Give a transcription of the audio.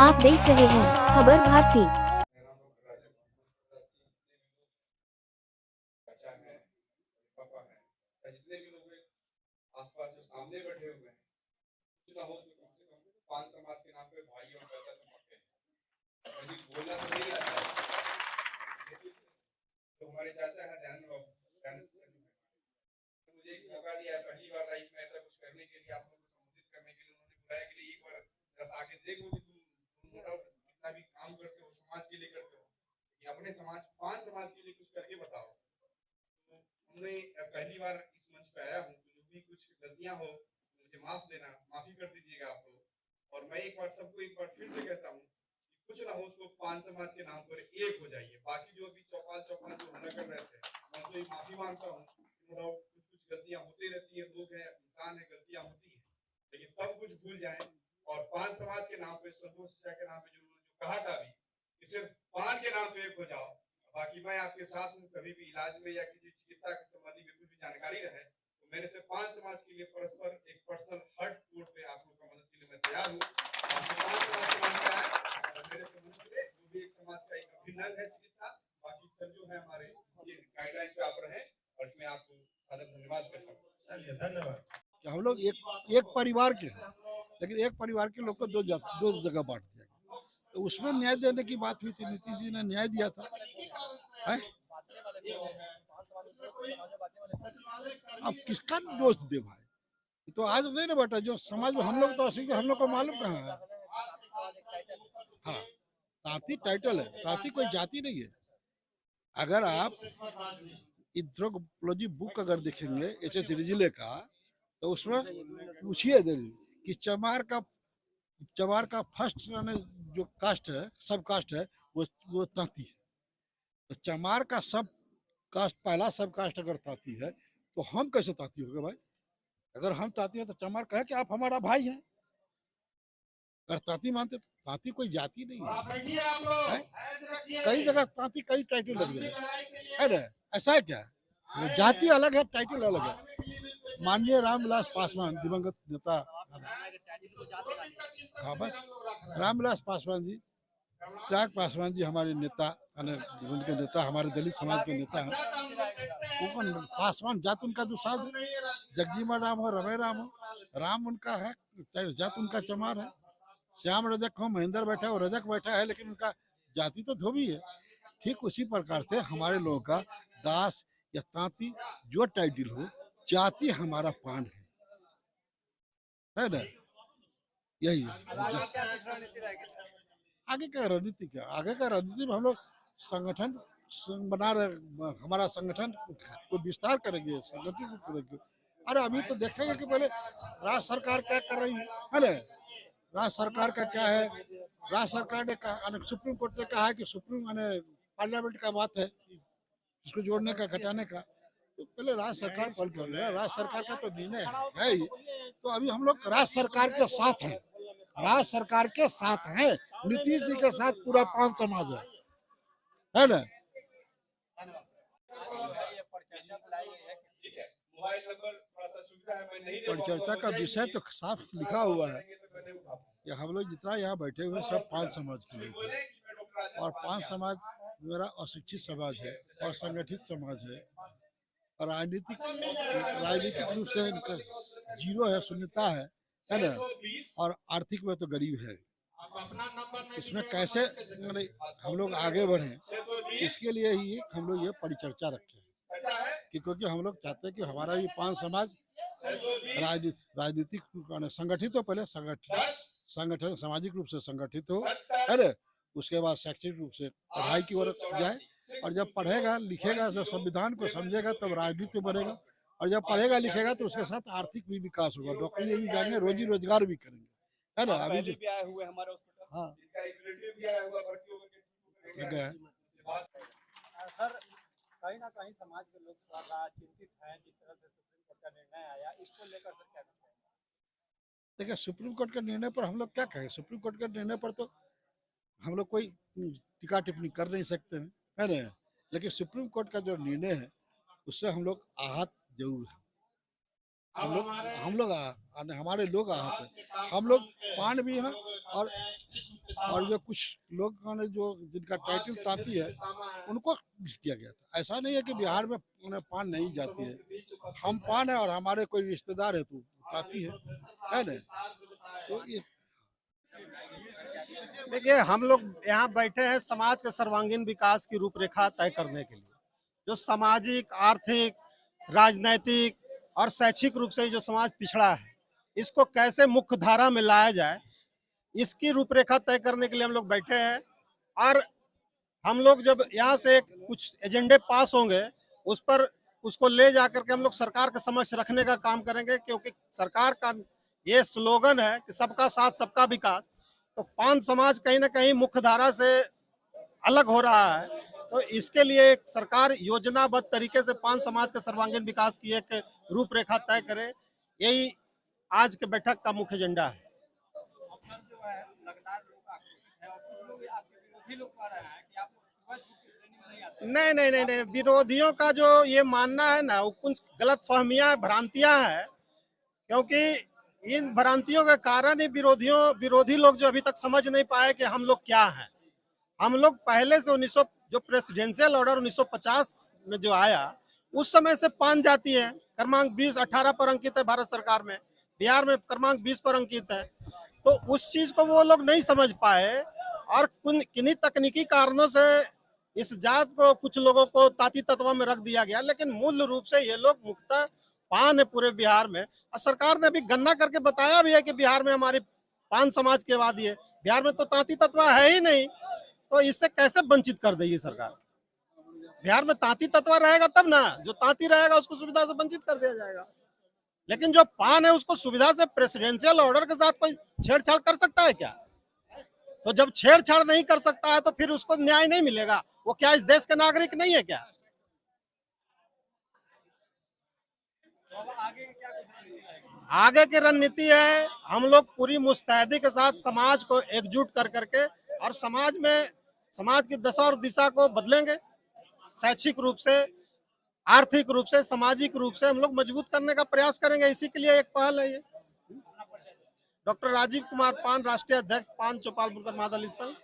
आप देख रहे हैं खबर भारती। चाचा है, पापा है, या जितने भी लोग आसपास जो सामने बैठे हुए हैं, कुछ ना हो तो कम से कम पान समाज के नाम पे भाई और चाचा तो पक्के हैं। मुझे बोलना तो नहीं आता है, लेकिन जो हमारे चाचा है दयानंद बाबू, दयानंद सर जी, तो मुझे एक मौका दिया है पहली बार लाइफ में ऐसा कुछ करने के लिए, आप लोगों को संबोधित करने के लिए उन्होंने बुलाया कि एक बार जरा आके देखो कि तुम लोग कितना भी काम करते हो समाज के लिए करते हो, कि अपने समाज पान समाज के लिए कुछ करके बताओ। तो हमने पहली बार इस मंच पे आया हूँ, तो जो भी कुछ गलतियां हो तो मुझे माफ देना, माफी कर दीजिएगा आप लोग। और मैं एक बार सबको एक बार फिर से कहता हूँ कि कुछ ना हो उसको पान समाज के नाम पर एक हो जाइए। बाकी जो अभी चौपाल चौपाल जो हमला कर रहे थे, मैं उनसे माफी मांगता हूँ। कुछ कुछ गलतियां होती रहती है, लोग हैं, इंसान है, गलतियां होती है, लेकिन सब कुछ भूल जाए और पान समाज के नाम पे, संतोष के नाम पे जो उन्होंने जो कहा था अभी कि सिर्फ पान के नाम पे एक हो जाओ, बाकी मैं आपके साथ हूँ, कभी भी इलाज में या किसी चिकित्सा के संबंधी में कुछ भी जानकारी रहे तो मेरे से पान समाज के लिए परस्पर एक पर्सनल हर्ट कोड पे आप लोग का मदद के लिए मैं तैयार हूँ। पान समाज के नाम पे आए और मेरे से मदद करें, जो भी एक समाज का एक अभिन्न अंग है चिकित्सा। बाकी सर जो है हमारे ये गाइडलाइंस पे आप रहे और इसमें आपको सादर धन्यवाद करता हूँ। चलिए धन्यवाद। कि हम लोग एक परिवार के हैं, लेकिन एक परिवार के लोग को दो जगह बांट दिया गया। तो उसमें न्याय देने की बात हुई थी, नीतीश जी ने न्याय दिया था है? अब किसका दोष दे भाई? तो आज नहीं ना बेटा, जो समाज में हम लोग तो अशिक्षित, हम लोग को मालूम कहाँ है। हाँ, तांती टाइटल है, तांती कोई जाति नहीं है। अगर आप एंथ्रोपोलॉजी बुक अगर देखेंगे एच.एस. रिजिले का, तो उसमें पूछिए कि चमार का फर्स्ट जो कास्ट है, सब कास्ट है, वो तांती है। तो चमार का सब कास्ट, पहला सब कास्ट अगर तांती है तो हम कैसे तांती हो गए भाई? अगर हम तांती हैं तो चमार कहे कि आप हमारा भाई हैं। अगर तांती मानते तो तांती कोई जाति नहीं है? कई जगह तांती कई टाइटल लग गए है ना? ऐसा है क्या? वो जाति अलग है, टाइटल अलग है। माननीय रामविलास पासवान, दिवंगत नेता, हाँ बस रामविलास पासवान जी, चिराग पासवान जी हमारे नेता, उनके नेता, हमारे दलित समाज के नेता हैं। वो पासवान जात उनका दुसाध है, जगजीवन राम हो, रमे राम हो, राम उनका है, जात उनका चमार है। श्याम रजक हो, महेंद्र बैठा हो, रजक बैठा है, लेकिन उनका जाति तो धोबी है। ठीक उसी प्रकार से हमारे लोगों का दास या तांती जो टाइटल हो, जाति हमारा पान है ना? यही है। आगे का रणनीति क्या? आगे का रणनीति में हम लोग संगठन बना रहे, हमारा संगठन को विस्तार करेंगे, संगठन को करेंगे। अरे अभी तो देखेंगे कि पहले राज्य सरकार क्या कर रही है ना? राज्य सरकार का क्या है? राज्य सरकार ने कहा, सुप्रीम कोर्ट ने कहा है कि सुप्रीम पार्लियामेंट का बात है इसको जोड़ने का, घटाने का। तो पहले राज्य सरकार कॉल कर रहा है, राज्य सरकार का तो निर्णय है ही। तो अभी हम लोग राज्य सरकार के साथ हैं, राज्य सरकार के साथ हैं, नीतीश जी के साथ पूरा पान समाज है ना? परिचर्चा का विषय तो साफ लिखा हुआ है कि हम लोग जितना यहाँ बैठे हुए सब पान समाज के लोग हैं, और पान समाज मेरा अशिक्षित समाज है और संगठित समाज है, और राजनीतिक रूप से इनका जीरो है, शून्यता है ना? और आर्थिक में तो गरीब है। इसमें कैसे हम लोग आगे बढ़े, इसके लिए ही हम लोग ये परिचर्चा रखे कि क्योंकि हम लोग चाहते हैं कि हमारा भी पान समाज राजनीतिक संगठित हो, पहले संगठन सामाजिक रूप से संगठित हो है ना? उसके बाद शैक्षिक रूप से पढ़ाई की ओर जाए, और जब पढ़ेगा लिखेगा, जब संविधान को समझेगा तब राजनीति बनेगा, और जब पढ़ेगा लिखेगा तो उसके साथ आर्थिक भी विकास होगा, नौकरी भी जाएंगे, रोजी रोजगार भी करेंगे, है ना? अभी भी आए हुए हमारे हाँ सर, कहीं ना कहीं समाज के लोग चिंतित हैं जिस तरह से सुप्रीम कोर्ट का निर्णय आया, इसको लेकर सर क्या कहते हैं? देखिए, सुप्रीम कोर्ट के निर्णय पर हम लोग क्या कहें? सुप्रीम कोर्ट के निर्णय पर तो हम लोग कोई टीका टिप्पणी कर नहीं सकते हैं, है ना? लेकिन सुप्रीम कोर्ट का जो निर्णय है उससे हम लोग आहत जरूर है। हम लोग हमारे लोग आहत हैं। हम लोग पान भी हैं और और जो कुछ लोग ने जो जिनका टाइटल तांती है उनको किया गया था। ऐसा नहीं है कि बिहार में उन्हें पान नहीं जाती है, हम पान है और हमारे कोई रिश्तेदार है तो ताती है ना। तो ये देखिए, हम लोग यहाँ बैठे हैं समाज के सर्वांगीण विकास की रूपरेखा तय करने के लिए। जो सामाजिक, आर्थिक, राजनैतिक और शैक्षिक रूप से जो समाज पिछड़ा है, इसको कैसे मुख्य धारा में लाया जाए, इसकी रूपरेखा तय करने के लिए हम लोग बैठे हैं। और हम लोग जब यहाँ से कुछ एजेंडे पास होंगे, उस पर उसको ले जाकर के हम लोग सरकार के समक्ष रखने का काम करेंगे, क्योंकि सरकार का ये स्लोगन है कि सबका साथ सबका विकास। तो पान समाज कहीं ना कहीं मुख्य धारा से अलग हो रहा है, तो इसके लिए एक सरकार योजनाबद्ध तरीके से पान समाज के सर्वांगीण विकास की एक रूपरेखा तय करे। यही आज के बैठक का मुख्य एजेंडा है। अवसर जो है लगातार लोग आक्रोशित है और कुछ लोग आपके विरोधी लोग कह रहे हैं कि आप सुबह छूट की श्रेणी में नहीं आते। नहीं, विरोधियों का जो ये मानना है ना, वो कुछ गलत फहमियां, भ्रांतियां हैं। क्योंकि इन भ्रांतियों के कारण ही विरोधी लोग जो अभी तक समझ नहीं पाए कि हम लोग क्या हैं। हम लोग पहले से 1900 जो प्रेसिडेंशियल ऑर्डर 1950 में जो आया, उस समय से पान जाती है। क्रमांक 18 पर अंकित है भारत सरकार में, बिहार में क्रमांक 20 पर अंकित है। तो उस चीज को वो लोग नहीं समझ पाए और किन्हीं तकनीकी कारणों से इस जात को कुछ लोगों को ताती तत्व में रख दिया गया। लेकिन मूल रूप से ये लोग मुख्यतः पान है पूरे बिहार में। और सरकार ने अभी गणना करके बताया भी है कि बिहार में हमारी पान समाज की आबादी है। बिहार में तो तांती तत्व है ही नहीं, तो इससे कैसे वंचित कर देगी सरकार। बिहार में तांती तत्व रहेगा तब ना, जो तांती रहेगा उसको सुविधा से वंचित कर दिया जाएगा। लेकिन जो पान है उसको सुविधा से प्रेसिडेंशियल ऑर्डर के साथ कोई छेड़छाड़ कर सकता है क्या? तो जब छेड़छाड़ नहीं कर सकता है तो फिर उसको न्याय नहीं मिलेगा। वो क्या इस देश के नागरिक नहीं है क्या? तो अब आगे क्या कुछ रणनीति रहेगी? आगे की रणनीति है, हम लोग पूरी मुस्तैदी के साथ समाज को एकजुट कर करके और समाज की दशा और दिशा को बदलेंगे। शैक्षिक रूप से, आर्थिक रूप से, सामाजिक रूप से हम लोग मजबूत करने का प्रयास करेंगे। इसी के लिए एक पहल है ये। डॉक्टर राजीव कुमार पान, राष्ट्रीय अध्यक्ष पान चौपाल बुनकर महादलित संघ।